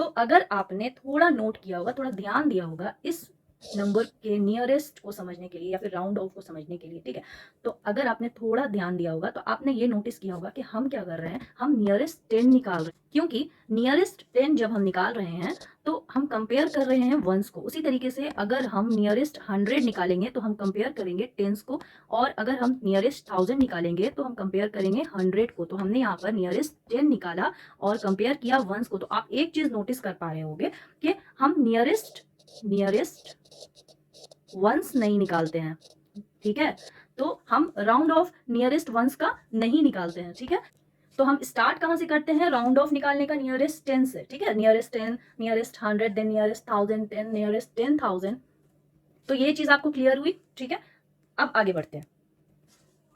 तो अगर आपने थोड़ा नोट किया होगा, थोड़ा ध्यान दिया होगा इस नंबर के नियरेस्ट को समझने के लिए या फिर राउंड ऑफ को समझने के लिए, ठीक है, तो अगर आपने थोड़ा ध्यान दिया होगा तो आपने ये नोटिस किया होगा कि हम क्या कर रहे हैं, हम नियरेस्ट 10 निकाल रहे हैं, क्योंकि नियरेस्ट 10 जब हम निकाल रहे हैं तो हम कंपेयर कर रहे हैं वंस को। उसी तरीके से अगर हम नियरेस्ट 100 निकालेंगे तो हम कंपेयर करेंगे टेंस को, और अगर हम नियरेस्ट 1000 निकालेंगे तो हम कंपेयर करेंगे 100 को। तो हमने यहाँ पर नियरेस्ट 10 निकाला और कंपेयर किया वंस को। तो आप एक चीज नोटिस कर पा रहे होंगे कि हम नियरेस्ट वंस नहीं निकालते हैं, ठीक है, तो हम राउंड ऑफ नियरेस्ट वंस का नहीं निकालते हैं, ठीक है। तो हम स्टार्ट कहाँ से करते हैं राउंड ऑफ निकालने का, नियरेस्ट 10 से, ठीक है, nearest 10, nearest 100, then nearest 1000, 10 nearest 10,000। तो ये चीज आपको क्लियर हुई, ठीक है। अब आगे बढ़ते हैं।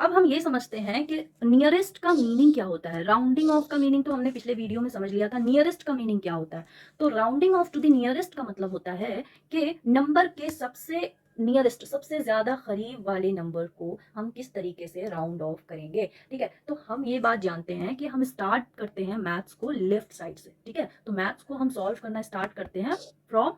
अब हम ये समझते हैं कि नियरेस्ट का मीनिंग क्या होता है। राउंडिंग ऑफ का मीनिंग तो हमने पिछले वीडियो में समझ लिया था, नियरेस्ट का मीनिंग क्या होता है। तो rounding off to the nearest का मतलब होता है कि नंबर के सबसे नियरेस्ट, सबसे ज्यादा करीब वाले नंबर को हम किस तरीके से राउंड ऑफ करेंगे, ठीक है। तो हम ये बात जानते हैं कि हम स्टार्ट करते हैं मैथ्स को लेफ्ट साइड से, ठीक है। तो मैथ्स को हम सॉल्व करना स्टार्ट करते हैं फ्रॉम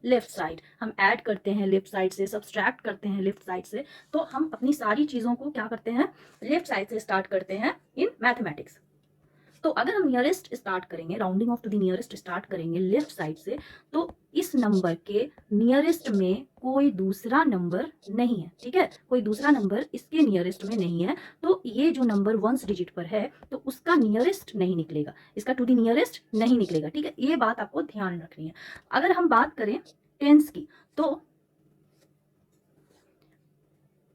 लेफ्ट साइड। हम ऐड करते हैं लेफ्ट साइड से, सब्सट्रैक्ट करते हैं लेफ्ट साइड से। तो हम अपनी सारी चीजों को क्या करते हैं, लेफ्ट साइड से स्टार्ट करते हैं इन मैथमेटिक्स। तो अगर हम नियरेस्ट स्टार्ट करेंगे, rounding off to the nearest start करेंगे लेफ्ट साइड से, तो इस नंबर के नियरेस्ट में कोई दूसरा नंबर नहीं है, ठीक है, कोई दूसरा नंबर इसके नियरेस्ट में नहीं है। तो ये जो नंबर वंस डिजिट पर है तो उसका नियरेस्ट नहीं निकलेगा, इसका टू द नियरेस्ट नहीं निकलेगा, ठीक है। ये बात आपको ध्यान रखनी है। अगर हम बात करें टेंस की, तो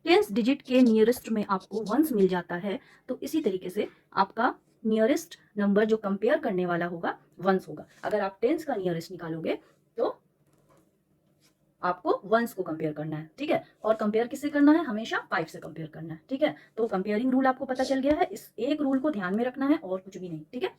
टेंस डिजिट के नियरेस्ट में आपको वंस मिल जाता है। तो इसी तरीके से आपका नियरेस्ट नंबर जो कंपेयर करने वाला होगा वंस होगा। अगर आप टेंस का नियरेस्ट निकालोगे तो आपको वंस को कंपेयर करना है, ठीक है। और कंपेयर किससे करना है, हमेशा 5 से कंपेयर करना है, ठीक है। तो कंपेयरिंग रूल आपको पता चल गया है, इस एक रूल को ध्यान में रखना है और कुछ भी नहीं, ठीक है।